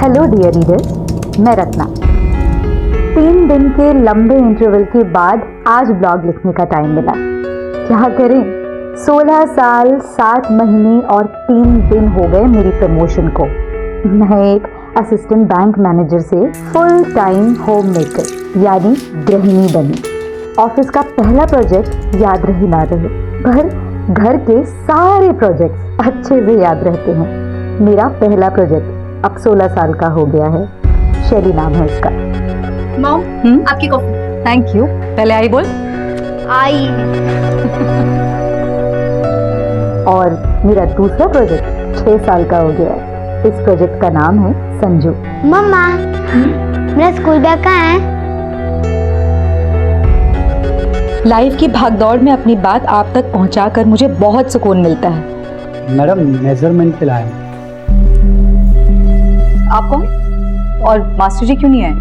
Hello dear readers, मैं रत्ना। 3 दिन के लंबे इंटरवल के बाद आज ब्लॉग लिखने का टाइम मिला। क्या करें, 16 साल 7 महीने और 3 दिन हो गए मेरी प्रमोशन को। मैं एक असिस्टेंट बैंक मैनेजर से फुल टाइम होम मेकर यानी गृहिणी बनी। ऑफिस का पहला प्रोजेक्ट याद रहे ना रहे, पर घर के सारे प्रोजेक्ट्स अच्छे से याद रहते हैं। मेरा पहला प्रोजेक्ट अब 16 साल का हो गया है। शैली नाम है उसका। मॉम, आपकी कॉफी। Thank you. पहले आई बोल। आई। और मेरा दूसरा प्रोजेक्ट 6 साल का हो गया है। इस प्रोजेक्ट का नाम है संजू। मम्मा, मेरा स्कूल बैग कहाँ है? लाइफ की भागदौड़ में अपनी बात आप तक पहुंचाकर मुझे बहुत सुकून मिलता है। मैडम, मेजरमेंट के लाए। आप कौन और मास्टर जी क्यों नहीं आए?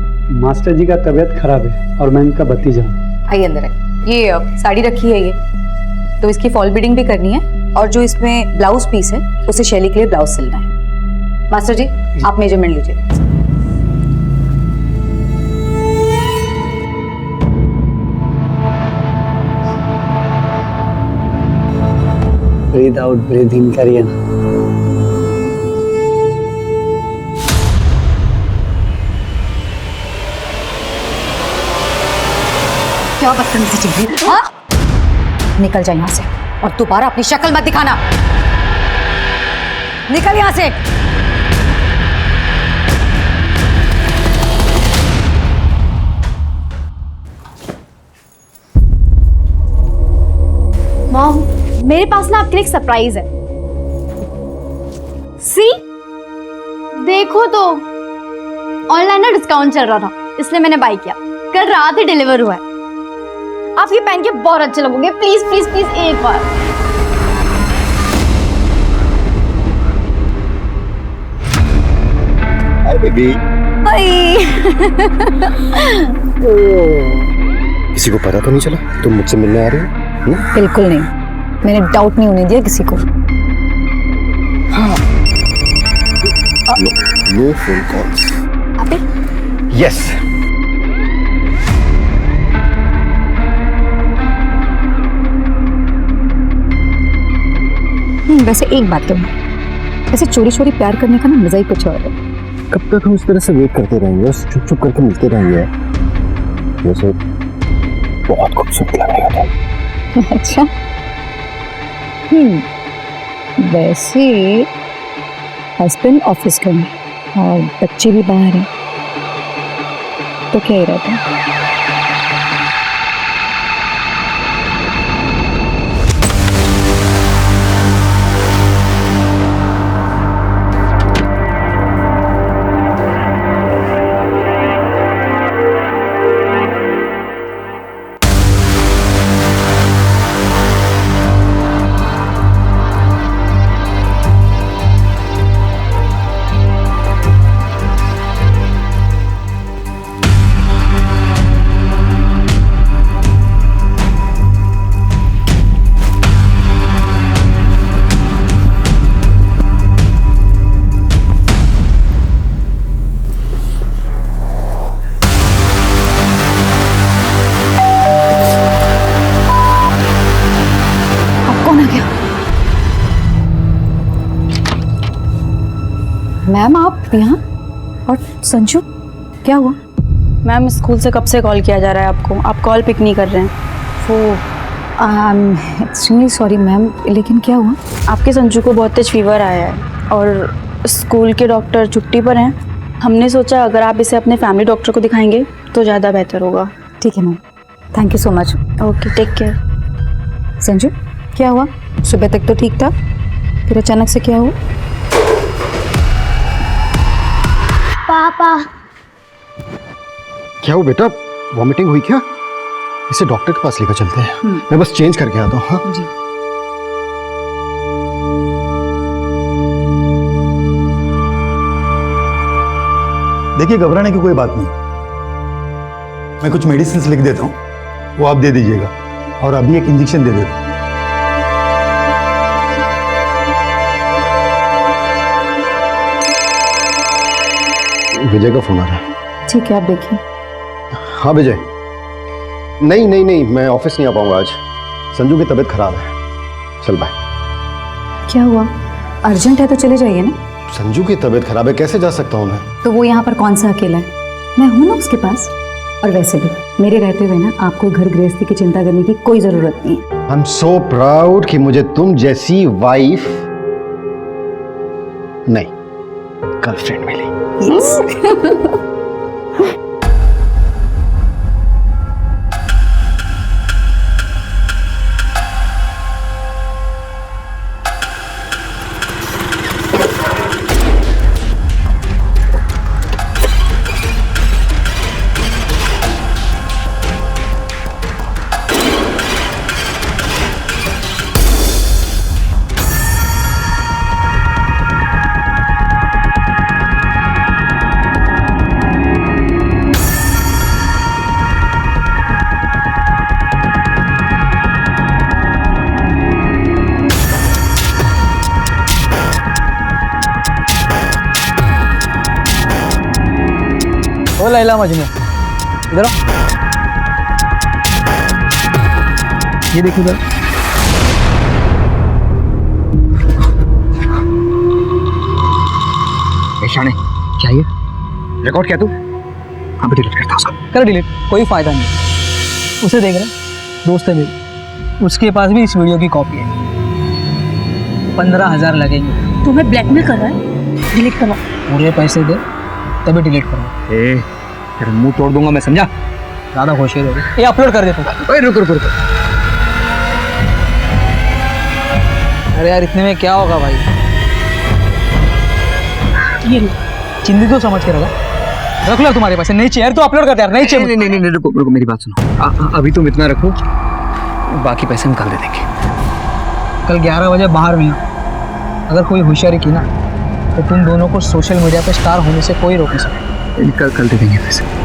मास्टर जी का तबीयत खराब है और मैं इनका भतीजा हूँ। आइए अंदर आइए। ये साड़ी रखी है, ये तो इसकी फॉल बीडिंग भी करनी है और जो इसमें ब्लाउज पीस है उसे शैली के लिए ब्लाउज सिलना है। मास्टर जी, आप मेजरमेंट लीजिए। ब्रीथ आउट ब्रीथ इन करिए ना। क्या बदतमीजी चीज है? हाँ? निकल जाए यहाँ से और दोबारा अपनी शक्ल मत दिखाना। निकल यहाँ से। मॉम, मेरे पास ना आपके लिए एक सरप्राइज है। सी, देखो तो ऑनलाइन ना डिस्काउंट चल रहा था, इसलिए मैंने बाय किया। कल रात ही डिलीवर हुआ है। आप ये पहन के बहुत अच्छे लगोगे। प्लीज प्लीज प्लीज एक बार। Hi baby. किसी को पता तो नहीं चला तुम मुझसे मिलने आ रही हो? बिल्कुल नहीं, मैंने डाउट नहीं होने दिया किसी को। No phone calls. यस। वैसे एक बात तो ऐसे चोरी चोरी प्यार करने का ना मजा ही कुछ और है। कब तक हम इस तरह से वेट करते रहेंगे और चुप चुप करके मिलते रहेंगे? वैसे बहुत खूबसूरत लगेगा तुम। अच्छा। वैसे हस्बैंड ऑफिस गए और बच्चे भी बाहर हैं, तो क्या ही रहता है। मैम आप यहाँ और संजू, क्या हुआ? मैम, स्कूल से कब से कॉल किया जा रहा है आपको, आप कॉल पिक नहीं कर रहे हैं। वो एक्सट्रीमली सॉरी मैम, लेकिन क्या हुआ? आपके संजू को बहुत तेज फीवर आया है और स्कूल के डॉक्टर छुट्टी पर हैं। हमने सोचा अगर आप इसे अपने फैमिली डॉक्टर को दिखाएंगे तो ज़्यादा बेहतर होगा। ठीक है ma'am, thank you so much. Okay, take care. Sanju, क्या हुआ? सुबह तक तो ठीक था, फिर अचानक से क्या हुआ? पापा। क्या हो बेटा, वॉमिटिंग हुई क्या? इसे डॉक्टर के पास लेकर चलते हैं। मैं बस चेंज करके आता हूँ। हाँ जी। देखिए, घबराने की कोई बात नहीं। मैं कुछ मेडिसिन लिख देता हूँ, वो आप दे दीजिएगा और अभी एक इंजेक्शन दे देता हूँ। विजय का फोन आ रहा है। ठीक है, आप देखिए। हाँ विजय, नहीं, मैं ऑफिस नहीं आ पाऊंगा आज। संजू की तबीयत खराब है। चल बाय। क्या हुआ? अर्जेंट है तो चले जाइए ना। संजू की तबीयत खराब है, कैसे जा सकता हूँ मैं? तो वो यहाँ पर कौन सा अकेला है? मैं हूँ ना उसके पास। और वैसे भी मेरे रहते हुए ना आपको घर गृहस्थी की चिंता करने की कोई जरूरत नहीं है। आई एम सो प्राउड कि मुझे तुम जैसी वाइफ नहीं, गर्लफ्रेंड मिली। ओ लैला मजनू, इधर आओ। ये देखो इधर। शाने क्या ये रिकॉर्ड किया तू? अभी डिलीट करता उसको। कर डिलीट, कोई फायदा नहीं। उसे देख रहा, दोस्त है मेरी, उसके पास भी इस वीडियो की कॉपी है। 15,000 लगेंगे। तुम्हें ब्लैकमेल कर रहा है? डिलीट करो। पूरे पैसे दे तभी डिलीट करो। ए तेरा मुंह तोड़ दूंगा मैं, समझा? ज़्यादा खुशी हो रही। ये अपलोड कर दे तू। ओए रुक। अरे यार इतने में क्या होगा भाई? ये चिंदी तो समझ के रख लो तुम्हारे पास। नहीं चाहिए तो अपलोड कर दे यार। नहीं चाहिए। नहीं रुको मेरी बात सुनो। अभी तुम इतना रखो, बाकी पैसे हम कल दे देंगे। कल 11 बजे बाहर में अगर कोई होशियारी की ना तो तुम दोनों को सोशल मीडिया पे स्टार होने से कोई रोक नहीं सकता। कल दे देंगे पैसे।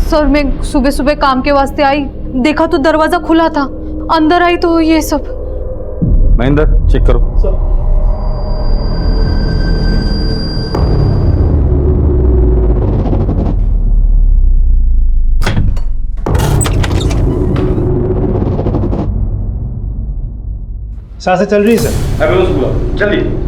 सर मैं सुबह सुबह काम के वास्ते आई, देखा तो दरवाजा खुला था। अंदर आई तो ये सब। महेंद्र चेक करो। सांसें चल रही है सर। जल्दी।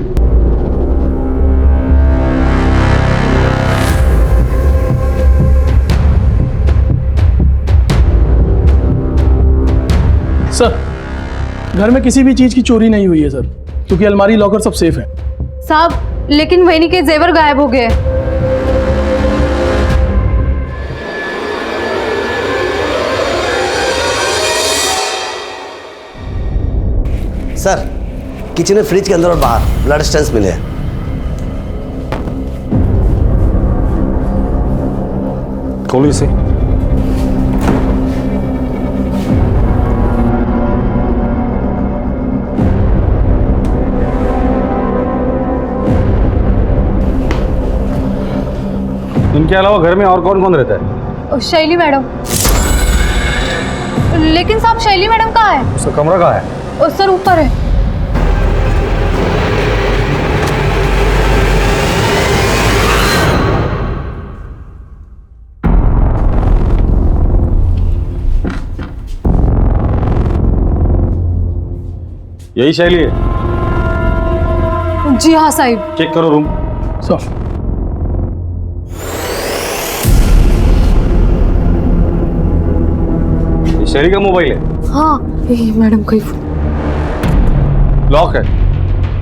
सर घर में किसी भी चीज की चोरी नहीं हुई है सर, क्योंकि अलमारी लॉकर सब सेफ है। साहब लेकिन वहीनी के जेवर गायब हो गए। सर किचन में फ्रिज के अंदर और बाहर ब्लड स्टेंस मिले हैं। खोलो इसे। इनके अलावा घर में और कौन कौन रहता है? शैली मैडम। लेकिन साहब शैली मैडम कहाँ है? उसका कमरा कहाँ है? सर ऊपर है। यही शैली है? जी हाँ साहिब। चेक करो रूम। सर शैली का मोबाइल है? हाँ मैडम कोई लॉक है।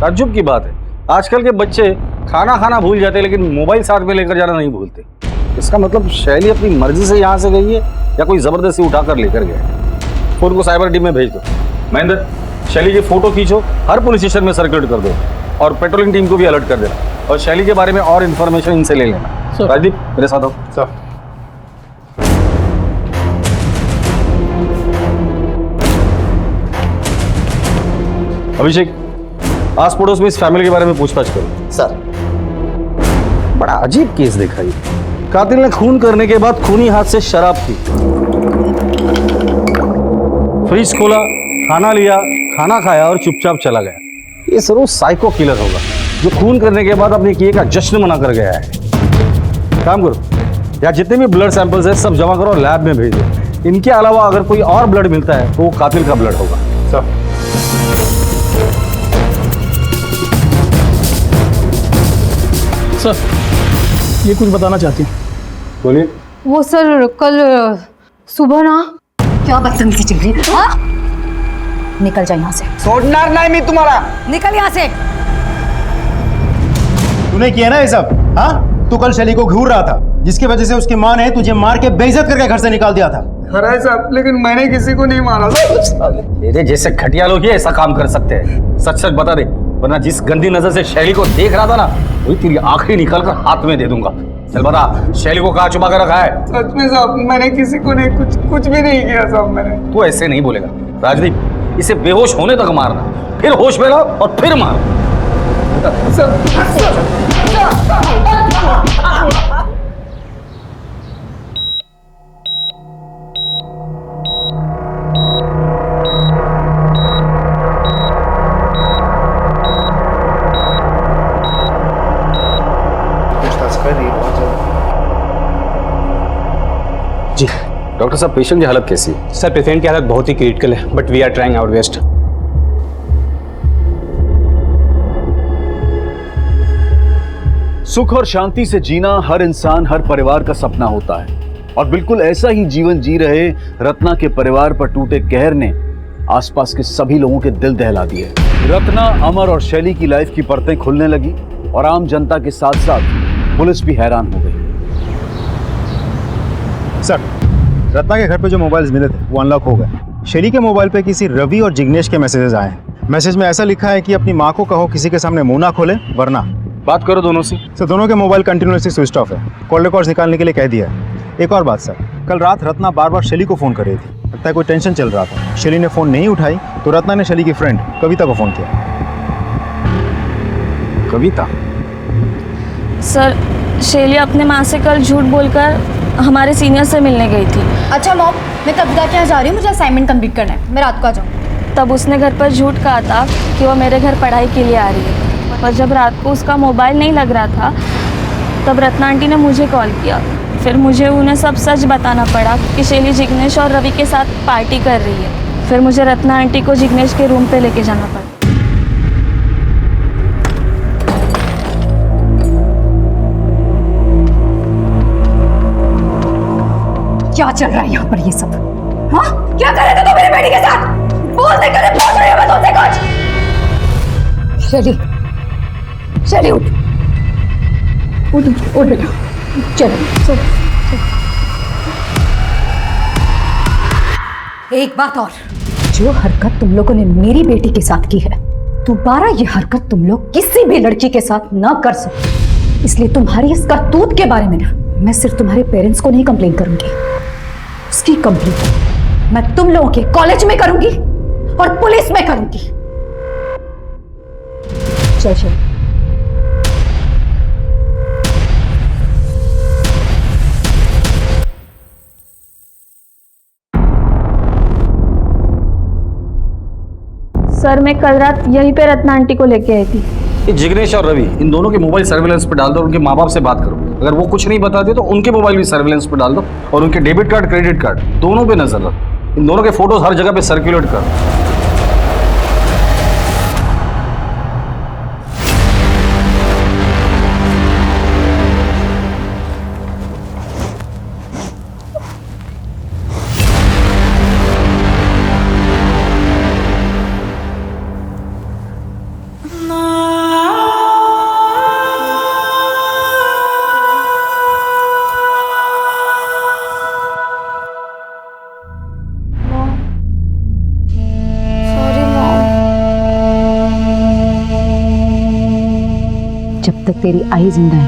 ताज्जुब की बात है, आजकल के बच्चे खाना खाना भूल जाते हैं लेकिन मोबाइल साथ में लेकर जाना नहीं भूलते। इसका मतलब शैली अपनी मर्जी से यहाँ से गई है या कोई जबरदस्ती उठाकर लेकर गया है। फोन को साइबर टीम में भेज दो। महेंद्र, शैली की फोटो खींचो, हर पुलिस स्टेशन में सर्कुलेट कर दो और पेट्रोलिंग टीम को भी अलर्ट कर देना और शैली के बारे में और इन्फॉर्मेशन इनसे ले लेना। राजदीप मेरे साथ आओ। सर अभिषेक, आस पड़ोस में इस फैमिली के बारे में पूछताछ करो। सर बड़ा अजीब केस देखा ये। कातिल ने खून करने के बाद खूनी हाथ से शराब पी, फ्रिज खोला, खाना लिया, खाना खाया और चुपचाप चला गया। ये जरूर साइको किलर होगा जो खून करने के बाद अपने किए का जश्न मना कर गया है। काम करो, या जितने भी ब्लड सैंपल्स है सब जमा करो, लैब में भेज दो। इनके अलावा अगर कोई और ब्लड मिलता है तो वो कातिल का ब्लड होगा। सर सर ये कुछ बताना चाहती हूँ। बोलिए। वो सर कल सुबह ना। क्या बदतमीजी चल रही है? हाँ? निकल जा यहाँ से। छोड़ना नहीं मैं तुम्हारा। निकल यहाँ से। तूने किया ना ये सब? हाँ, तू कल शैली को घूर रहा था जिसकी वजह से उसकी माँ ने तुझे मार के बेइज्जत करके घर से निकाल दिया था। खरा है साहब, लेकिन मैंने किसी को नहीं मारा। तेरे जैसे घटिया लोग ही ऐसा काम कर सकते हैं। सच सच बता दे, वरना जिस गंदी नजर से शैली को देख रहा था ना, वही तेरी आखिरी निकाल कर हाथ में दे दूंगा। चल बता, शैली को कहाँ छुपा कर रखा है? सच में साहब, मैंने किसी को नहीं, कुछ भी नहीं किया साहब मैंने। तू ऐसे नहीं बोलेगा राजदीप। इसे बेहोश होने तक मारना, फिर होश में लाओ और फिर मारो। जी डॉक्टर साहब, पेशेंट की हालत कैसी है? सर, पेशेंट की हालत बहुत ही क्रिटिकल है, but we are trying our best. सुख और शांति से जीना हर इंसान, हर परिवार का सपना होता है और बिल्कुल ऐसा ही जीवन जी रहे रत्ना के परिवार पर टूटे कहर ने आसपास के सभी लोगों के दिल दहला दिए। रत्ना, अमर और शैली की लाइफ की परतें खुलने लगी और आम जनता के साथ साथ पुलिस भी हैरान हो गई। सर, रत्ना के घर पे जो मोबाइल्स मिले थे वो अनलॉक हो गए। शैली के मोबाइल पे किसी रवि और जिग्नेश के मैसेजेस आए हैं। मैसेज में ऐसा लिखा है कि अपनी माँ को कहो किसी के सामने मुंह ना खोले वरना। बात करो दोनों से। सर, दोनों के मोबाइल कंटिन्यूसली स्विच ऑफ है। कॉल रिकॉर्ड्स निकालने के लिए कह दिया है। एक और बात सर, कल रात रत्ना बार बार शैली को फ़ोन कर रही थी। लगता है कोई टेंशन चल रहा था। शैली ने फ़ोन नहीं उठाई तो रत्ना ने शैली की फ्रेंड कविता को फ़ोन किया। कविता? सर, शैली अपने माँ से कल झूठ बोलकर हमारे सीनियर से मिलने गई थी। अच्छा मॉम, मैं कविता के यहाँ जा रही हूँ, मुझे असाइनमेंट कंप्लीट करना है, मैं रात को आ जाऊँ। तब उसने घर पर झूठ कहा था कि वो मेरे घर पढ़ाई के लिए आ रही है। पर जब रात को उसका मोबाइल नहीं लग रहा था तब रत्ना आंटी ने मुझे कॉल किया। फिर मुझे उन्हें सब सच बताना पड़ा कि शैली जिग्नेश और रवि के साथ पार्टी कर रही है। फिर मुझे रत्ना आंटी को जिग्नेश के रूम पे लेके जाना पड़ा। क्या चल रहा है यहाँ पर ये सब? हाँ, क्या कर रहे थे तुम मेरी बेटी के साथ? बोलते करे पूछ रही हूँ मैं तुमसे कुछ। शैली, शैली उठ बेटा, चलो। एक बात और, जो हरकत तुम लोगों ने मेरी बेटी के साथ की है, दोबारा ये हरकत तुम लोग किसी भी लड़की के साथ ना कर सकते। इसलिए तुम्हारी इस करतूत के बारे में ना मैं सिर्फ तुम्हारे पेरेंट्स को नहीं कंप्लेन करूंगी, उसकी कंप्लेन मैं तुम लोगों के कॉलेज में करूंगी और पुलिस में करूंगी। चल चल। सर मैं कल रात यहीं पे रत्ना आंटी को लेके आई थी। ये जिग्नेश और रवि, इन दोनों के मोबाइल सर्विलेंस पे डाल दो, उनके माँ बाप से बात करो। अगर वो कुछ नहीं बताते तो उनके मोबाइल भी सर्विलेंस पे डाल दो और उनके डेबिट कार्ड क्रेडिट कार्ड दोनों पे नजर रखो। इन दोनों के फोटोज हर जगह पे सर्कुलेट करो। जब तक तेरी आई जिंदा है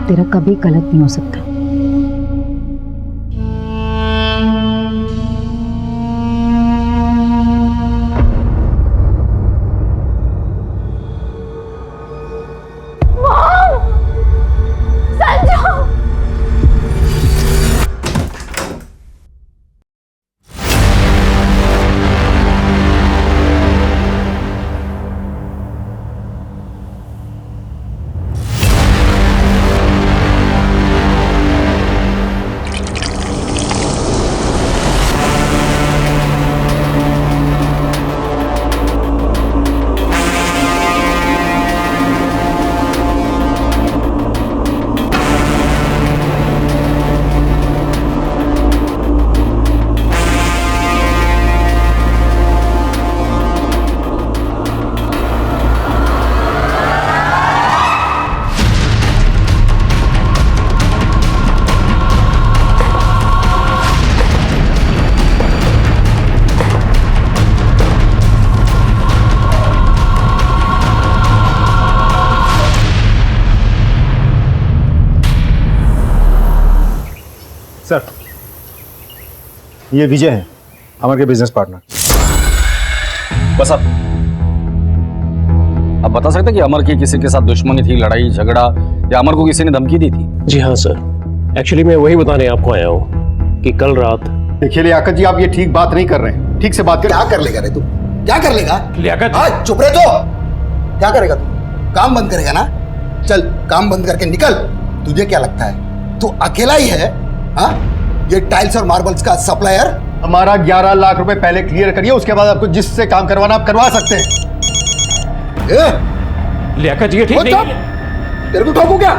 तेरा कभी गलत नहीं हो सकता। सर, ये विजय है, अमर के बिजनेस पार्टनर। बस अब बता सकते कि अमर की किसी के साथ दुश्मनी थी, लड़ाई झगड़ा, या अमर को किसी ने धमकी दी थी? जी हाँ सर, एक्चुअली मैं वही बताने आपको आया हूँ कि कल रात। देखिए लियाकत जी, आप ये ठीक बात नहीं कर रहे हैं। ठीक से बात कर। क्या कर लेगा रे तू? क्या कर लेगा? लियाकत, चुप रहे तो। क्या करेगा तू? काम बंद करेगा ना? चल काम बंद करके निकल। तुझे क्या लगता है तू अकेला ही है? हाँ, ये टाइल्स और मार्बल्स का सप्लायर। हमारा 11 लाख रुपए पहले क्लियर करिए, उसके बाद आपको जिससे काम करवाना आप करवा सकते हैं। लियाकत जी, ठीक नहीं। तेरे को ठोकू क्या?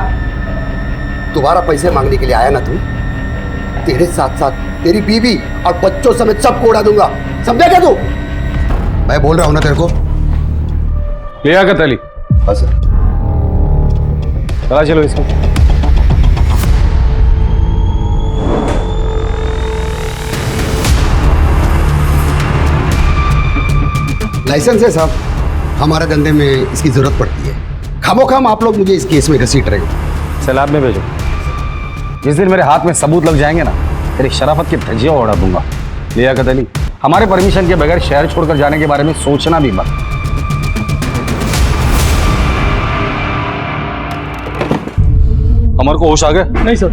दोबारा पैसे मांगने के लिए आया ना तू? तेरे साथ साथ तेरी बीवी और बच्चों समेत सबको उड़ा दूंगा, समझा क्या तू? मैं बोल रहा हूं ना तेरे को। लियाकत अली, बस चला चलो इसको। लाइसेंस है साहब, हमारे धंधे में इसकी जरूरत पड़ती है। खामोखाम आप लोग मुझे इस केस में घसीट रहे हो। सैलाब में भेजो। जिस दिन मेरे हाथ में सबूत लग जाएंगे ना, तेरी शराफत की धज्जियां उड़ा दूंगा। लियाकत अली, हमारे परमिशन के बगैर शहर छोड़कर जाने के बारे में सोचना भी मत। अमर को होश आ गया? नहीं सर,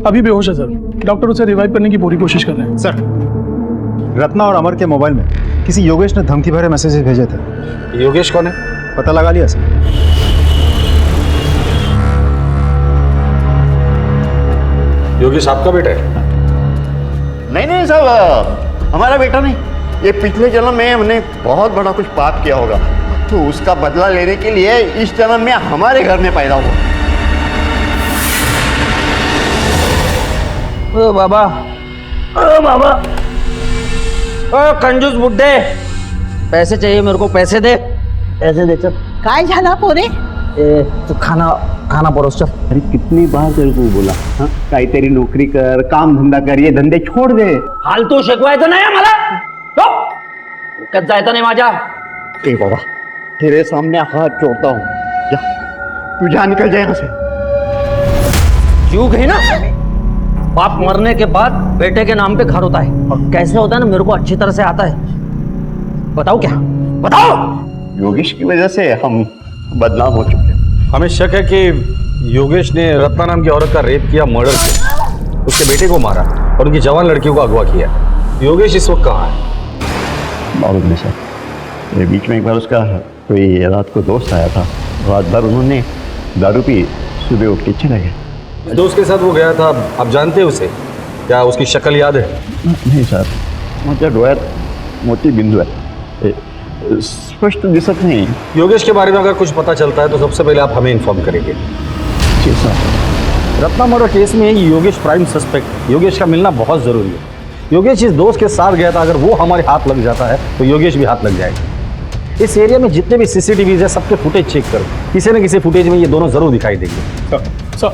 अभी बेहोश है सर। डॉक्टर उसे रिवाइव करने की पूरी कोशिश कर रहे हैं। सर, रत्ना और अमर के मोबाइल में किसी योगेश ने धमकी भरे मैसेजेस भेजे थे। योगेश कौन है? पता लगा लिया सर? योगेश आपका बेटा है? नहीं साहब, हमारा बेटा नहीं। ये पिछले जन्म में हमने बहुत बड़ा कुछ पाप किया होगा, तो उसका बदला लेने के लिए इस जन्म में हमारे घर में पैदा हुआ। ओ बाबा, ओ बाबा, ओ कंजूस बुड्ढे, पैसे चाहिए मेरे को, पैसे दे। पैसे दे चल। काय झाला पोरे? तो खाना खाना परोस चल। अरे कितनी बार तेरे को बोला हाँ काही तेरी नोकरी कर, काम धंदा कर, ये धंदे छोड़ दे. फालतू शिकवायचं नाही मला. डोक्यात जायचं नाही माझ्या. ए बाबा तेरे सामने हाथ जोड़ता हूँ, जा तू जा, निकल जाए यहाँ से. चूक है ना, बाप मरने के बाद बेटे के नाम पे घर होता है, और कैसे होता है ना मेरे को अच्छी तरह से आता है. बताओ क्या, बताओ. योगेश की वजह से हम बदनाम हो चुके हैं. हमें शक है कि योगेश ने रत्ना नाम की औरत का रेप किया, मर्डर किया, उसके बेटे को मारा और उनकी जवान लड़कियों को अगवा किया. योगेश इस वक्त कहाँ है? मालूम नहीं सर. ये बीच में एक बार उसका कोई रात को दोस्त आया था, रात भर उन्होंने दारू पी, सुबह उठ के चले गए. दोस्त के साथ वो गया था, आप जानते हैं उसे? क्या उसकी शक्ल याद है? नहीं सर, माझ्या डोळ्यात मोठी बिंदू आहे, स्पष्ट दिसत नहीं. योगेश के बारे में अगर कुछ पता चलता है तो सबसे पहले आप हमें इन्फॉर्म करेंगे. जी सर. रत्ना मर्डर केस में योगेश प्राइम सस्पेक्ट. योगेश का मिलना बहुत जरूरी है. योगेश इस दोस्त के साथ गया था, अगर वो हमारे हाथ लग जाता है तो योगेश भी हाथ लग जाएगा. इस एरिया में जितने भी सीसीटीवीज है सबके फुटेज चेक करो, किसी न किसी फुटेज में ये दोनों जरूर दिखाई देंगे. सर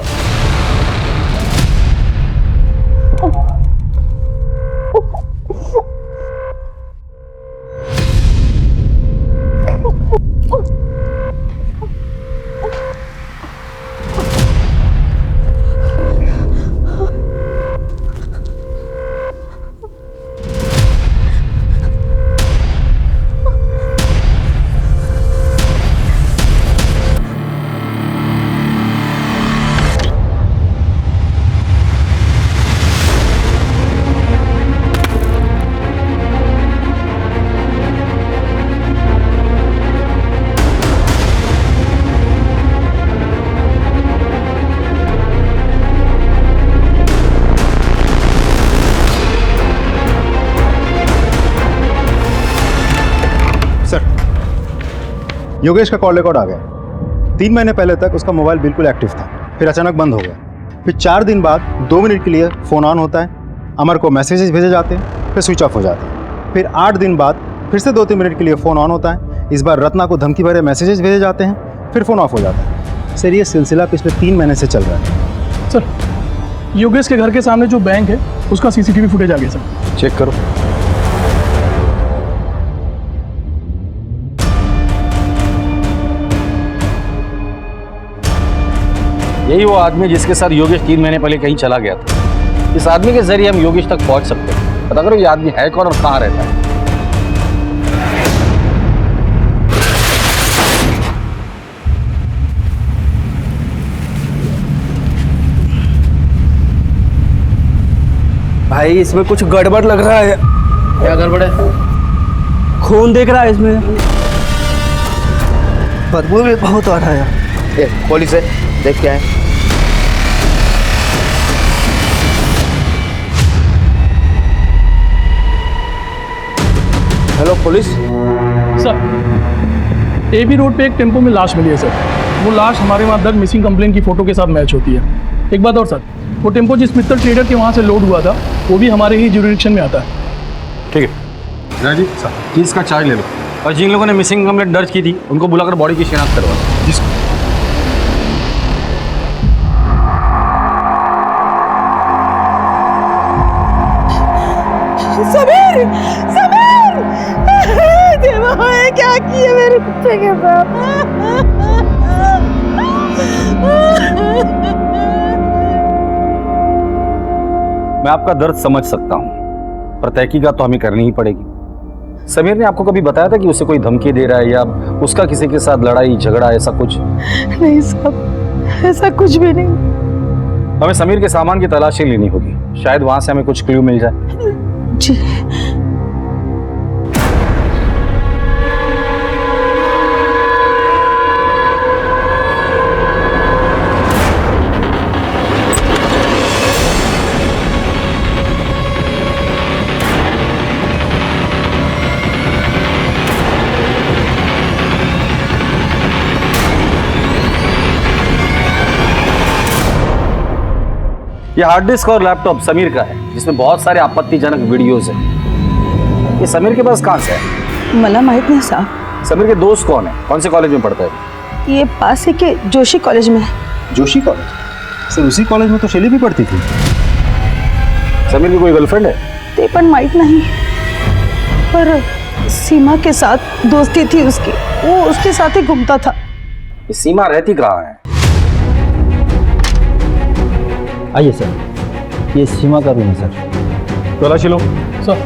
योगेश का कॉल रिकॉर्ड आ गया. 3 महीने पहले तक उसका मोबाइल बिल्कुल एक्टिव था, फिर अचानक बंद हो गया. फिर 4 दिन बाद 2 मिनट के लिए फ़ोन ऑन होता है, अमर को मैसेजेस भेजे जाते हैं, फिर स्विच ऑफ हो जाते हैं. फिर 8 दिन बाद फिर से 2-3 मिनट के लिए फ़ोन ऑन होता है. इस बार रत्ना को धमकी भरे मैसेजेस भेजे जाते हैं, फिर फ़ोन ऑफ हो जाता है. सर ये सिलसिला पिछले 3 महीने से चल रहा है. सर योगेश के घर के सामने जो बैंक है उसका सीसीटीवी फुटेज आ गया सर. चेक करो. यही वो आदमी जिसके साथ योगेश 3 महीने पहले कहीं चला गया था. इस आदमी के जरिए हम योगेश तक पहुंच सकते हैं. पता करो ये आदमी है कौन और कहाँ रहता है. भाई इसमें कुछ गड़बड़ लग रहा है. क्या गड़बड़ है? खून दिख रहा है इसमें, बदबू भी बहुत आ रहा है. पुलिस है, देख क्या है. Hello police. Sir AB road पे एक टेम्पो में लाश मिली है सर. वो लाश हमारे वहाँ दर्ज मिसिंग कंप्लेंट की फ़ोटो के साथ मैच होती है. एक बात और सर, वो टेम्पो जिस मित्तल ट्रेडर के वहाँ से लोड हुआ था वो भी हमारे ही जुरिडिक्शन में आता है. ठीक है राजीव सर, केस का चार्ज ले लो और जिन लोगों ने मिसिंग कंप्लेंट दर्ज की थी उनको बुलाकर बॉडी की शिनाख्त करवा. समीर, समीर, देवा है क्या किया मेरे कुत्ते के साथ. मैं आपका दर्द समझ सकता हूँ, पर तहकीकात तो हमें करनी ही पड़ेगी. समीर ने आपको कभी बताया था कि उसे कोई धमकी दे रहा है या उसका किसी के साथ लड़ाई झगड़ा ऐसा कुछ? नहीं साहब, ऐसा कुछ भी नहीं. हमें समीर के सामान की तलाशी लेनी होगी, शायद वहां से हमें कुछ क्लू मिल जाए. जी. ये हार्ड डिस्क और लैपटॉप समीर का है, जिसमें बहुत सारे आपत्तिजनक वीडियोस हैं. ये समीर के पास कहाँ से है? मला माहित नहीं साहब. समीर के दोस्त कौन है? कौन से कॉलेज में पढ़ता है? ये पास ही के जोशी कॉलेज में. जोशी कॉलेज? सर उसी कॉलेज में तो शैली भी पढ़ती थी। समीर की कोई गर्लफ्रेंड है? ते पण माहित नहीं, पर सीमा के साथ दोस्ती थी उसकी, वो उसके साथ ही घूमता था। ये सीमा रहती कहाँ है? आइए सर, ये सीमा का रूम है सर। तलाशी लो। सर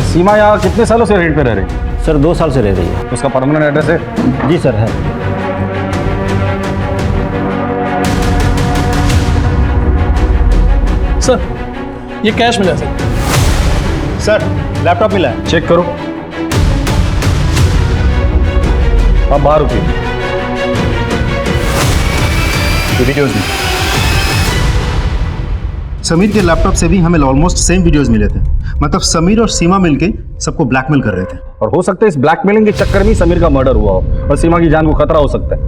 सीमा यहाँ कितने सालों से रेंट पे रह रही है? सर 2 साल से रह रही है। उसका परमानेंट एड्रेस है? जी सर है। सर ये कैश मिला सर। सर लैपटॉप मिला है। चेक करो। आप बाहर रुकिए। ये वीडियोस भी। समीर के लैपटॉप से भी हमें ऑलमोस्ट सेम वीडियोस मिले थे। मतलब समीर और सीमा मिलके सबको ब्लैकमेल कर रहे थे। और हो सकता है इस ब्लैकमेलिंग के चक्कर में समीर का मर्डर हुआ हो और सीमा की जान को खतरा हो सकता है।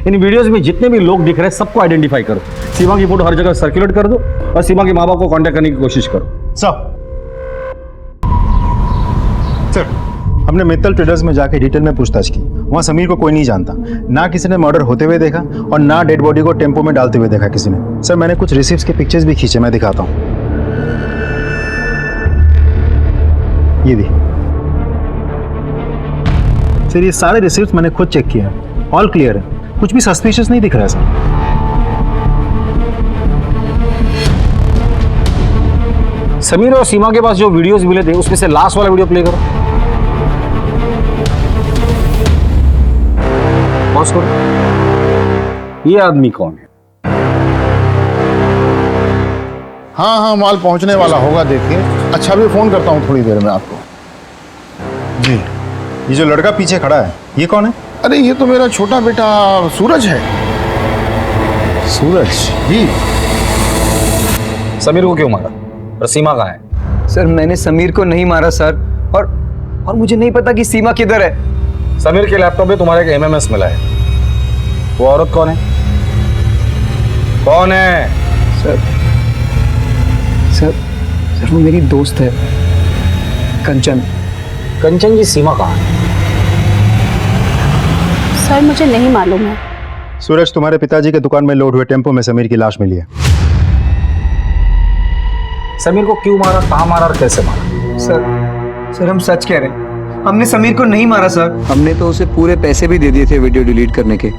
इन वीडियोस में जितने भी लोग दिख रहे हैं सबको आइडेंटिफाई करो। सीमा की फोटो हर जगह सर्कुलेट कर दो और सीमा के माँ बाप को कांटेक्ट करने की कोशिश करो। सर हमने मित्तल ट्रेडर्स में जाके डिटेल में पूछताछ की। वहाँ समीर को कोई नहीं जानता, ना किसी ने मर्डर होते हुए देखा और ना डेड बॉडी को टेम्पो में डालते हुए देखा किसी ने। सर मैंने कुछ रिसिप्ट्स के पिक्चर्स भी खींचे, मैं दिखाता हूँ। ये भी सर, ये सारे रिसिप्ट्स मैंने खुद चेक किए हैं, ऑल क्लियर है, कुछ भी सस्पिशियस नहीं दिख रहा है सर। समीर और सीमा के पास जो वीडियोस मिले थे उसमें से लास्ट वाला वीडियो प्ले करो। पॉज करो। ये आदमी कौन है? हाँ माल पहुंचने वाला होगा, देखिए। अच्छा भी फोन करता हूँ थोड़ी देर में आपको। जी ये जो लड़का पीछे खड़ा है ये कौन है? अरे ये तो मेरा छोटा बेटा सूरज है। सूरज जी। समीर को क्यों मारा और सीमा कहाँ है? सर मैंने समीर को नहीं मारा सर, और मुझे नहीं पता कि सीमा किधर है। समीर के लैपटॉप में तुम्हारे एक एमएमएस मिला है। वो औरत कौन है? कौन है? सर वो मेरी दोस्त है, कंचन। कंचन जी, सीमा कहाँ है? सर मुझे नहीं मालूम है। सूरज तुम्हारे पिताजी के दुकान में लोड हुए टेम्पो में समीर की लाश मिली है। समीर को क्यों मारा, कहाँ मारा और कैसे मारा? सर हम सच कह रहे हैं, हमने समीर को नहीं मारा सर। हमने तो उसे पूरे पैसे भी दे दिए थे वीडियो डिलीट करने के।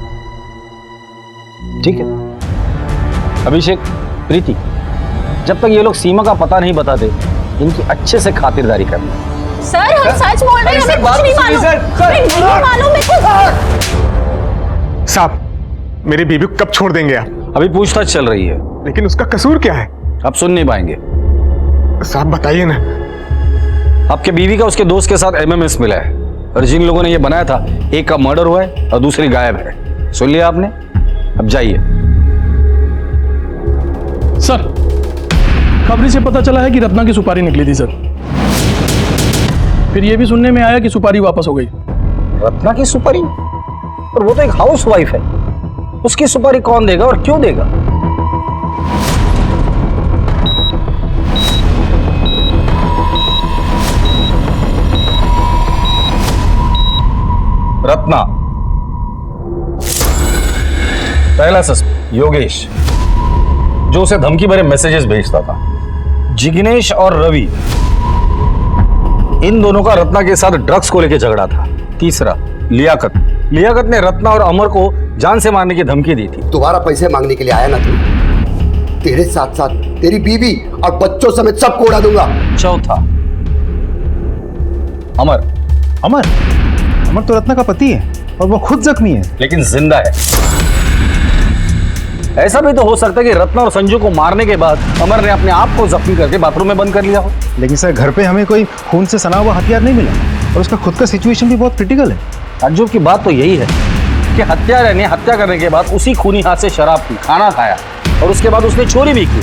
ठीक है अभिषेक, प्रीति, जब तक ये लोग सीमा का पता नहीं बताते इनकी अच्छे से खातिरदारी करना। सर हम सच बोल रहे हैं, हमें कुछ नहीं मालूम। हमें नहीं मालूम है। साहब मेरी बीबी को कब छोड़ देंगे आप? अभी पूछताछ चल रही है। लेकिन उसका कसूर क्या है? आप सुन नहीं पाएंगे। साहब बताइए ना। आपके बीवी का उसके दोस्त के साथ एमएमएस मिला है और जिन लोगों ने ये बनाया था एक का मर्डर हुआ है और दूसरी गायब है। सुन लिया आपने? अब जाइए। सर खबरी से पता चला है कि रत्ना की सुपारी निकली थी सर। फिर ये भी सुनने में आया कि सुपारी वापस हो गई। रत्ना की सुपारी? और वो तो एक हाउस वाइफ है, उसकी सुपारी कौन देगा और क्यों देगा? रत्ना, पहला सस्पेक्ट योगेश, जो उसे धमकी भरे मैसेजेस भेजता था। जिग्नेश और रवि, इन दोनों का रत्ना के साथ ड्रग्स को लेकर झगड़ा था। तीसरा लियाकत, लियाकत ने रत्ना और अमर को जान से मारने की धमकी दी थी। दोबारा पैसे मांगने के लिए आया ना तू? तेरे साथ साथ तेरी बीवी और बच्चों समेत सबको उड़ा दूंगा। चौथा अमर। अमर? अमर तो रत्ना का पति है और वो खुद जख्मी है, लेकिन जिंदा है। ऐसा भी तो हो सकता है कि रत्ना और संजू को मारने के बाद अमर ने अपने आप को जख्मी करके बाथरूम में बंद कर लिया हो। लेकिन सर घर पे हमें कोई खून से सना हुआ हथियार नहीं मिला और उसका खुद का सिचुएशन भी बहुत क्रिटिकल है। ताज्जुब की बात तो यही है कि हत्यारे ने हत्या करने के बाद उसी खूनी हाथ से शराब पी, खाना खाया और उसके बाद उसने चोरी भी की।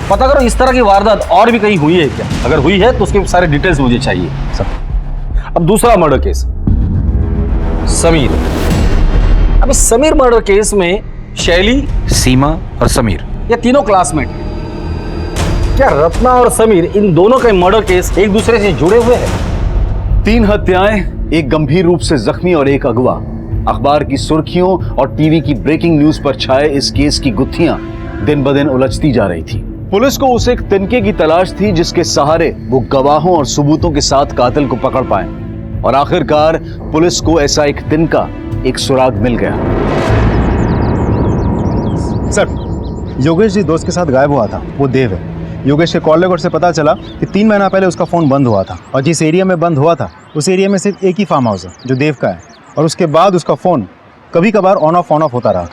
पता करो इस तरह की वारदात और भी कहीं हुई है क्या? अगर हुई है तो उसके सारे डिटेल्स मुझे चाहिए सब। अब दूसरा मर्डर केस, समीर। अब इस समीर मर्डर केस में शैली, सीमा और समीर ये तीनों क्लासमेट हैं। क्या रत्ना और समीर इन दोनों के मर्डर केस एक दूसरे से जुड़े हुए हैं? 3 हत्याएं, एक गंभीर रूप से जख्मी और एक अगवा। अखबार की सुर्खियों और टीवी की ब्रेकिंग न्यूज पर छाए इस केस की गुत्थियां दिन ब दिन उलझती जा रही थी। पुलिस को उस एक तिनके की तलाश थी जिसके सहारे वो गवाहों और सबूतों के साथ कातिल को पकड़ पाए, और आखिरकार पुलिस को ऐसा एक तिनका, एक सुराग मिल गया। सर, योगेश जी दोस्त के साथ गायब हुआ था, वो देव है। योगेश के कॉल रिकॉर्ड से पता चला कि 3 महीना पहले उसका फ़ोन बंद हुआ था, और जिस एरिया में बंद हुआ था उस एरिया में सिर्फ एक ही फार्म हाउस है जो देव का है, और उसके बाद उसका फ़ोन कभी कभार ऑन ऑफ होता रहा।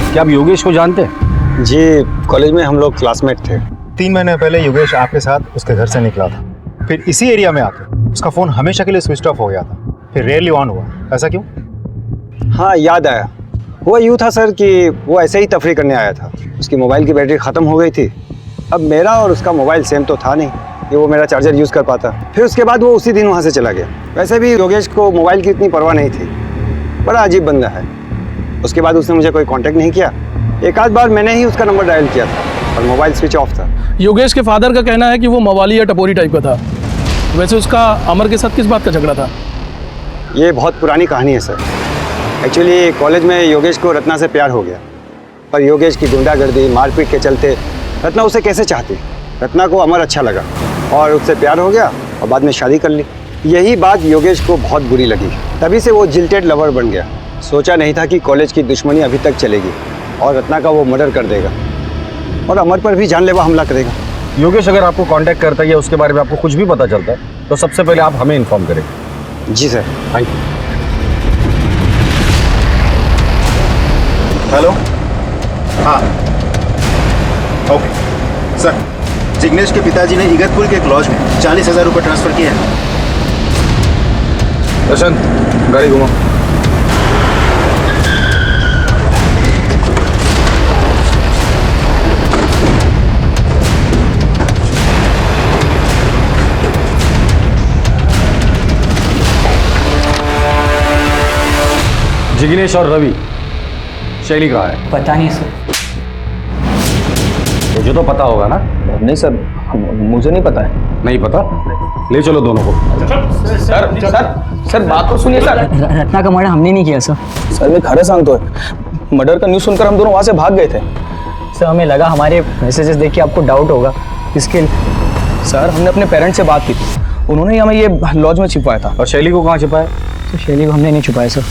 क्या आप योगेश को जानते हैं? जी, कॉलेज में हम लोग क्लासमेट थे। 3 महीने पहले योगेश आपके साथ उसके घर से निकला था, फिर इसी एरिया में आकर उसका फ़ोन हमेशा के लिए स्विच ऑफ हो गया था, फिर रेयरली ऑन हुआ। ऐसा क्यों? हाँ, याद आया। हुआ यूँ था सर कि वो ऐसे ही तफरी करने आया था, उसकी मोबाइल की बैटरी ख़त्म हो गई थी। अब मेरा और उसका मोबाइल सेम तो था नहीं कि वो मेरा चार्जर यूज़ कर पाता। फिर उसके बाद वो उसी दिन वहाँ से चला गया। वैसे भी योगेश को मोबाइल की इतनी परवाह नहीं थी, बड़ा अजीब बंदा है। उसके बाद उसने मुझे कोई कांटेक्ट नहीं किया। एक आध बार मैंने ही उसका नंबर डायल किया था और मोबाइल स्विच ऑफ था। योगेश के फादर का कहना है कि वो मवाली या टपोरी टाइप का था। वैसे उसका अमर के साथ किस बात का झगड़ा था? ये बहुत पुरानी कहानी है सर। एक्चुअली कॉलेज में योगेश को रत्ना से प्यार हो गया, पर योगेश की गुंडागर्दी मारपीट के चलते रत्ना उसे कैसे चाहती। रत्ना को अमर अच्छा लगा और उससे प्यार हो गया और बाद में शादी कर ली। यही बात योगेश को बहुत बुरी लगी, तभी से वो जिल्टेड लवर बन गया। सोचा नहीं था कि कॉलेज की दुश्मनी अभी तक चलेगी और रत्ना का वो मर्डर कर देगा और अमर पर भी जानलेवा हमला करेगा। योगेश अगर आपको कांटेक्ट करता है या उसके बारे में आपको कुछ भी पता चलता है तो सबसे पहले आप हमें इन्फॉर्म करें। जी सर। Thank you. हेलो, हाँ, ओके सर। जिग्नेश के पिताजी ने इगतपुर के एक लॉज में 40,000 रुपये ट्रांसफर किए हैं। प्रशांत, गाड़ी घुमाओ। जिग्नेश और रवि, शैली कहाँ है? पता नहीं सर। मुझे तो पता होगा ना? नहीं सर, मुझे नहीं पता है। नहीं पता? ले चलो दोनों को। सर सर सर बात तो सुनिए सर। रत्ना का मर्डर हमने नहीं किया सर। सर मैं खड़े सांग तो है। मर्डर का न्यूज़ सुनकर हम दोनों वहाँ से भाग गए थे। सर हमें लगा हमारे मैसेजेस देख के आपको डाउट होगा, इसके सर हमने अपने पेरेंट्स से बात की थी, उन्होंने ही हमें ये लॉज में छिपाया था। और शैली को कहाँ छिपाया? तो शैली को हमने नहीं छुपाया सर।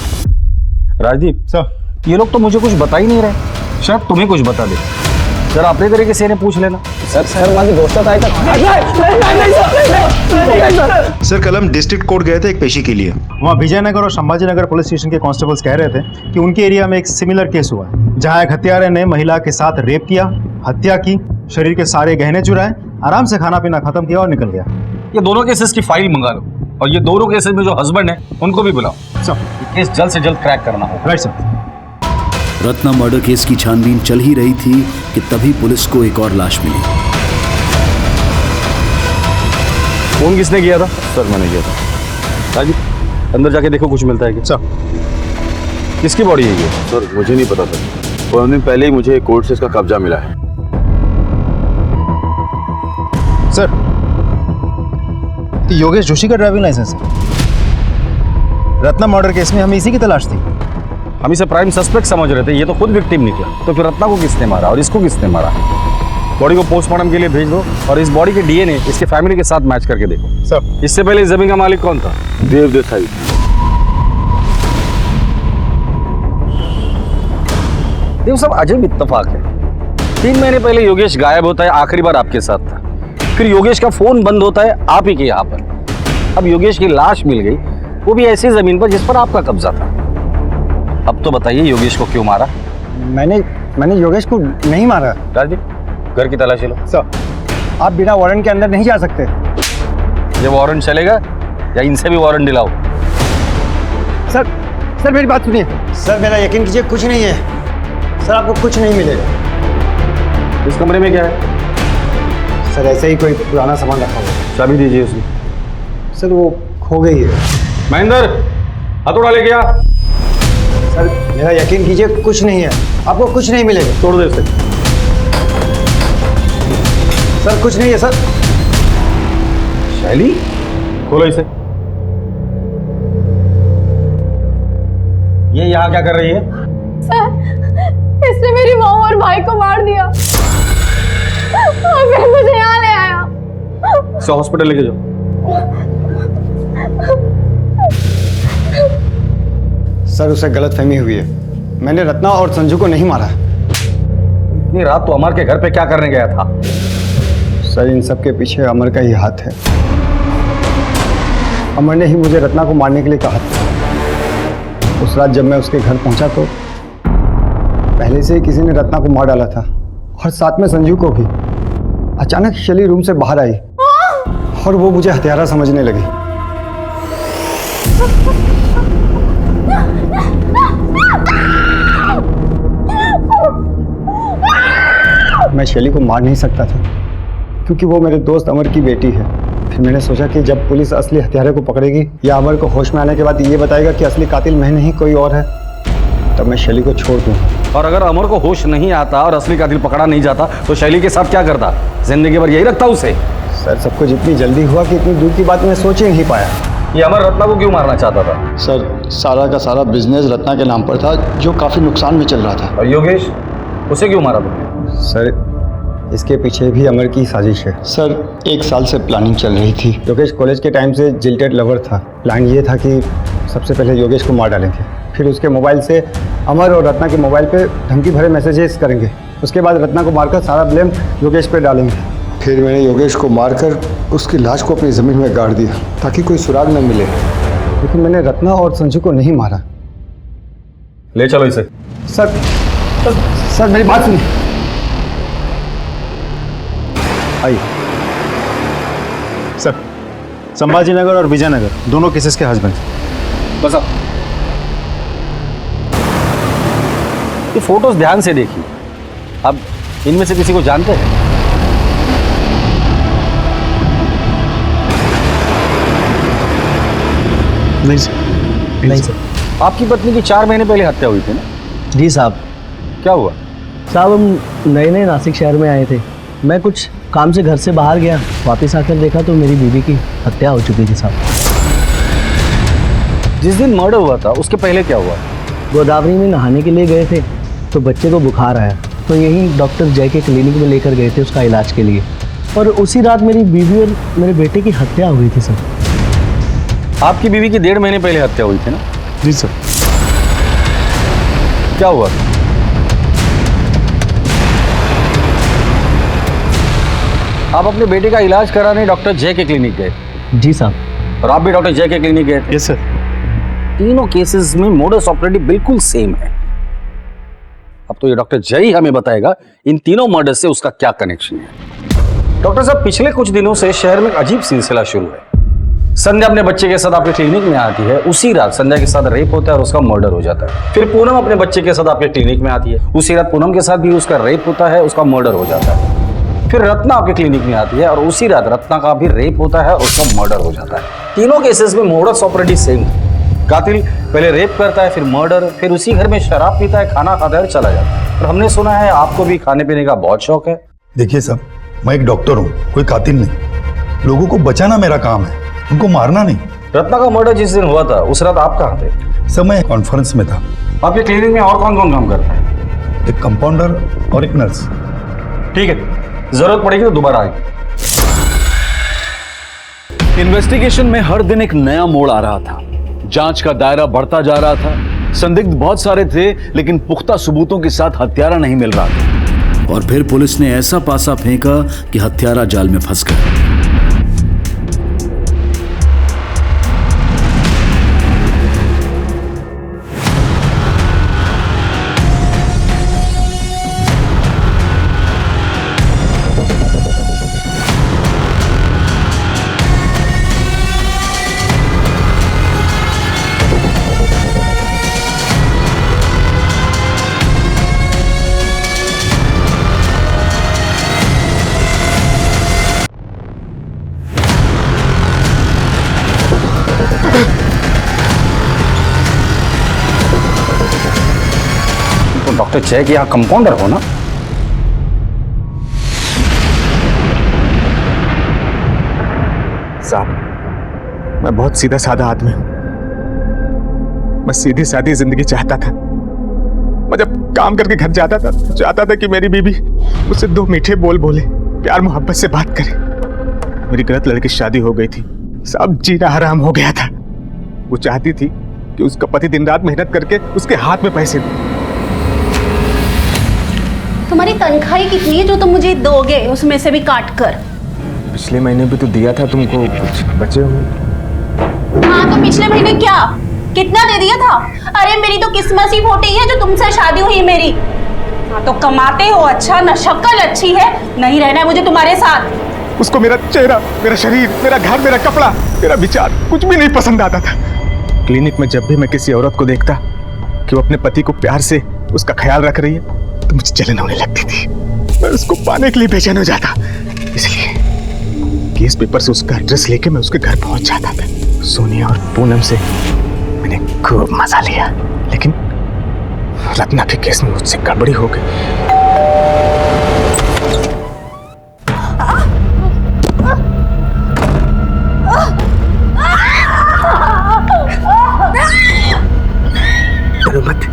राजदीप सर, ये लोग तो मुझे कुछ बता ही नहीं रहे। शायद तुम्हें कुछ बता दे। जरा अपने तरीके से इन्हें पूछ लेना। सर हमारे दोस्त था। सर कल हम डिस्ट्रिक्ट कोर्ट गए थे एक पेशी के लिए। वहाँ विजयनगर और संभाजीनगर पुलिस स्टेशन के कांस्टेबल्स कह रहे थे कि उनके एरिया में एक सिमिलर केस हुआ जहाँ एक हत्यारे ने महिला के साथ रेप किया, हत्या की, शरीर के सारे गहने चुराए, आराम से खाना पीना खत्म किया और निकल गया। ये दोनों केसेस की फाइल मंगा लो और ये दोनों केसेस में जो हस्बैंड है उनको भी बुलाओ। सर केस जल्द से जल्द क्रैक करना होगा। Right sir. Ratna murder case की छानबीन चल ही रही थी कि तभी पुलिस को एक और लाश मिली। फोन किसने किया था? सर मैंने किया था। राजीव, अंदर जाके देखो कुछ मिलता है क्या? सर किसकी बॉडी है ये? सर मुझे नहीं पता सर, 15 दिन पहले ही मुझे कोर्ट से इसका कब्जा मिला है। सर योगेश जोशी का ड्राइविंग लाइसेंस है। रत्ना मर्डर केस में हमें इसी की तलाश थी। हम इसे प्राइम सस्पेक्ट समझ रहे थे, ये तो खुद विक्टिम निकला। तो फिर रत्ना को किसने मारा और इसको किसने मारा? बॉडी को पोस्टमार्टम के लिए भेज दो और इस बॉडी के डीएनए इसके फैमिली के साथ मैच करके देखो। सर इससे पहले इस जमीन का मालिक कौन था? देव देसाई। देव साहब, अजब इत्तेफाक है। 3 महीने पहले योगेश गायब होता है, आखिरी बार आपके साथ था। फिर योगेश का फोन बंद होता है आप ही के यहाँ पर। अब योगेश की लाश मिल गई, वो भी ऐसी जमीन पर जिस पर आपका कब्जा था। अब तो बताइए योगेश को क्यों मारा? मैंने योगेश को नहीं मारा। राजीव, घर की तलाशी लो। सर आप बिना वारंट के अंदर नहीं जा सकते। ये वारंट चलेगा या इनसे भी वारंट दिलाओ? सर मेरी बात सुनिए। सर मेरा यकीन कीजिए, कुछ नहीं है। सर आपको कुछ नहीं मिलेगा। इस कमरे में क्या है? सर ऐसे ही कोई पुराना सामान रखा हुआ है। चाबी दीजिए उसकी। सर वो खो गई है। महेंद्र, हथौड़ा लेके आ। सर मेरा यकीन कीजिए, कुछ नहीं है, आपको कुछ नहीं मिलेगा। तोड़ दे इसे। सर कुछ नहीं है सर। शैली, खोलो इसे। ये यहाँ क्या कर रही है? सर, इसने मेरी माँ और भाई को मार दिया और फिर मुझे यहाँ ले आया। इसे हॉस्पिटल लेके जाओ। सर उसे गलतफहमी हुई है, मैंने रत्ना और संजू को नहीं मारा। इतनी रात तो अमर के घर पे क्या करने गया था? सर इन सब के पीछे अमर का ही हाथ है। अमर ने ही मुझे रत्ना को मारने के लिए कहा था। उस रात जब मैं उसके घर पहुंचा तो पहले से ही किसी ने रत्ना को मार डाला था और साथ में संजू को भी। अचानक शैली रूम से बाहर आई और वो मुझे हत्यारा समझने लगी। मैं शैली को मार नहीं सकता था क्योंकि वो मेरे दोस्त अमर की बेटी है। फिर मैंने सोचा कि जब पुलिस असली हत्यारे को पकड़ेगी या अमर को होश में आने के बाद ये बताएगा कि असली कातिल मैं नहीं कोई और है, तब मैं शैली को छोड़ दूँ। और अगर अमर को होश नहीं आता और असली कातिल पकड़ा नहीं जाता तो शैली के साथ क्या करता? जिंदगी भर यही रखता उसे? सर सब कुछ इतनी जल्दी हुआ कि इतनी दूर की बात मैं सोच ही नहीं पाया। ये अमर रत्ना को क्यों मारना चाहता था? सर सारा का सारा बिजनेस रत्ना के नाम पर था जो काफी नुकसान में चल रहा था। और योगेश, उसे क्यों मारा तुमने? सर इसके पीछे भी अमर की साजिश है। सर 1 साल से प्लानिंग चल रही थी। योगेश कॉलेज के टाइम से जिल्टेड लवर था। प्लान ये था कि सबसे पहले योगेश को मार डालेंगे, फिर उसके मोबाइल से अमर और रत्ना के मोबाइल पे धमकी भरे मैसेजेस करेंगे, उसके बाद रत्ना को मारकर सारा ब्लेम योगेश पे डालेंगे। फिर मैंने योगेश को मारकर उसकी लाश को अपनी ज़मीन में गाड़ दिया ताकि कोई सुराग न मिले। लेकिन मैंने रत्ना और संजू को नहीं मारा। ले चलो इसे। सर मेरी बात सुनिए। आइए सर, संभाजीनगर और विजयनगर दोनों केसेस के हस्बैंड। बस अब ये फोटोज ध्यान से देखिए। अब इनमें से किसी को जानते हैं? नहीं सर। नहीं सर। आपकी पत्नी की 4 महीने पहले हत्या हुई थी ना? जी साहब। क्या हुआ? साहब हम नए नए नासिक शहर में आए थे। मैं कुछ काम से घर से बाहर गया, वापस आकर देखा तो मेरी बीवी की हत्या हो चुकी थी साहब। जिस दिन मर्डर हुआ था उसके पहले क्या हुआ? गोदावरी में नहाने के लिए गए थे तो बच्चे को बुखार आया, तो यही डॉक्टर जय के क्लिनिक में लेकर गए थे उसका इलाज के लिए। और उसी रात मेरी बीवी और मेरे बेटे की हत्या हुई थी सर। आपकी बीवी की 1.5 महीने पहले हत्या हुई थी ना? जी सर। क्या हुआ? आप अपने बेटे का इलाज कराने डॉक्टर जय के क्लिनिक गए? जी साहब। और आप भी डॉक्टर जय के क्लिनिक गए? Yes sir. तीनों केसेस में मोडस ऑपरेंडी बिल्कुल सेम है। अब तो ये डॉक्टर जय ही हमें बताएगा इन तीनों मर्डर से उसका क्या कनेक्शन है। डॉक्टर साहब, पिछले कुछ दिनों से शहर में एक अजीब सिलसिला शुरू है। संध्या अपने बच्चे के साथ आपके क्लिनिक में आती है, उसी रात संध्या के साथ रेप होता है और उसका मर्डर हो जाता है। फिर पूनम अपने बच्चे के साथ आपके क्लिनिक में आती है, उसी रात पूनम के साथ भी उसका रेप होता है, उसका मर्डर हो जाता है। फिर रत्ना आपके क्लिनिक में आती है और उसी रात रत्ना का भी रेप होता है और उसका मर्डर हो जाता है। तीनों केसेस में मोडस ऑपरेंडी सेम है। कातिल पहले रेप करता है, फिर मर्डर, फिर उसी घर में शराब पीता है, खाना खाता है और चला जाता है। और हमने सुना है आपको भी खाने पीने का बहुत शौक है। देखिए साहब, मैं एक डॉक्टर हूँ, कोई कातिल नहीं। लोगों को बचाना मेरा काम है, उनको मारना नहीं। रत्ना का मर्डर जिस दिन हुआ था उस रात आप कहाँ थे? सर मैं कॉन्फ्रेंस में था। आपके क्लिनिक में और कौन कौन काम करता है? एक कंपाउंडर और एक नर्स। ठीक है, जरूरत पड़ेगी तो दोबारा आएगी। इन्वेस्टिगेशन में हर दिन एक नया मोड़ आ रहा था। जांच का दायरा बढ़ता जा रहा था। संदिग्ध बहुत सारे थे लेकिन पुख्ता सबूतों के साथ हत्यारा नहीं मिल रहा था। और फिर पुलिस ने ऐसा पासा फेंका कि हत्यारा जाल में फंस गया। डॉक्टर जय के यहाँ कंपाउंडर हो ना? साहब, मैं बहुत सीधा साधा आदमी हूं। मैं सीधी सादी जिंदगी चाहता था। मैं जब काम करके घर जाता था कि मेरी बीबी मुझसे 2 मीठे बोल बोले, प्यार मोहब्बत से बात करे। मेरी गलत लड़की से शादी हो गई थी, सब जीना हराम हो गया था। वो चाहती थी कि उसका पति दिन रात मेहनत करके उसके हाथ में पैसे दे। तुम्हारी तनख्वाही कितनी है जो तुम मुझे दोगे, उसमें से भी काट कर? पिछले महीने भी तो दिया था तुमको, कुछ बचे हुए। हाँ तो पिछले महीने क्या कितना दे दिया था? अरे मेरी तो किस्मत ही फूटी है जो तुमसे शादी हुई मेरी। हाँ तो कमाते हो अच्छा, न शक्ल अच्छी है, नहीं रहना है मुझे तुम्हारे साथ। उसको मेरा चेहरा, मेरा शरीर, मेरा घर, मेरा कपड़ा, मेरा विचार कुछ भी नहीं पसंद आता था। क्लिनिक में जब भी मैं किसी औरत को देखता कि वो अपने पति को प्यार से उसका ख्याल रख रही है तो मुझे जलन होने लगती थी। मैं उसको पाने के लिए बेचैन हो जाता, इसलिए केस पेपर से उसका एड्रेस लेके मैं उसके घर पहुंच जाता था। सोनिया और पूनम से मैंने खूब मजा लिया, लेकिन रत्ना के केस में मुझसे गड़बड़ी हो गई। डरो मत,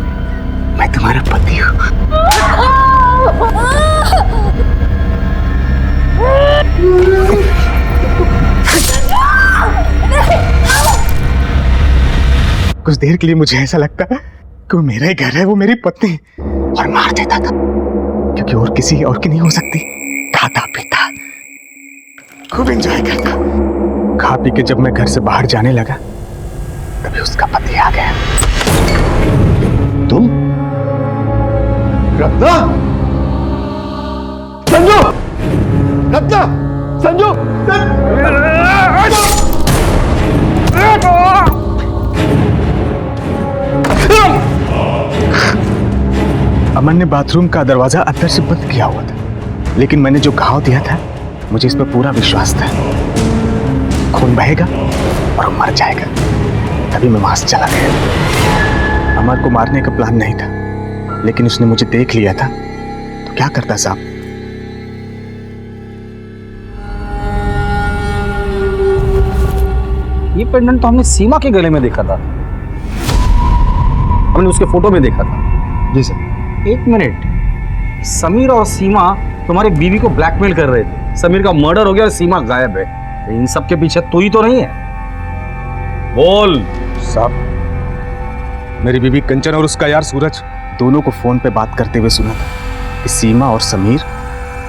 मैं तुम्हारा पति हूँ। कुछ देर के लिए मुझे ऐसा लगता कि वो मेरा ही घर है, वो मेरी पत्नी, और मार देता था क्योंकि और किसी और की नहीं हो सकती। खाता पीता खूब एंजॉय करता। खा पी के जब मैं घर से बाहर जाने लगा तभी उसका पति आ गया। तुम? रत्ना? संजू! रत्ना! संजू! अमन ने बाथरूम का दरवाजा अंदर से बंद किया हुआ था, लेकिन मैंने जो घाव दिया था मुझे इस पर पूरा विश्वास था। खून बहेगा और वो मर जाएगा। तभी मैं वहां से चला गया। अमर को मारने का प्लान नहीं था, लेकिन उसने मुझे देख लिया था तो क्या करता साहब। ये पेंडेंट तो हमने सीमा के गले में देखा था, हमने उसके फोटो में देखा था। जी सर। एक मिनट, समीर और सीमा तुम्हारी बीवी को ब्लैकमेल कर रहे थे। समीर का मर्डर हो गया और सीमा गायब है। इन सब के पीछे तू ही तो नहीं है? बोल। साहब, मेरी बीवी कंचन और उसका यार सूरज दोनों को फोन पे बात करते हुए सुना था कि सीमा और समीर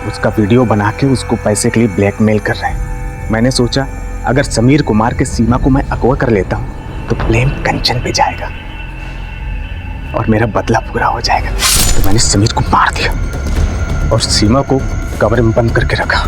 उसका वीडियो बना के उसको पैसे के लिए ब्लैकमेल कर रहे हैं। मैंने सोचा अगर समीर को मार के सीमा को मैं अगवा कर लेता हूँ तो ब्लेम कंचन पे जाएगा और मेरा बदला पूरा हो जाएगा। तो मैंने समीर को मार दिया और सीमा को कमरे में बंद करके रखा।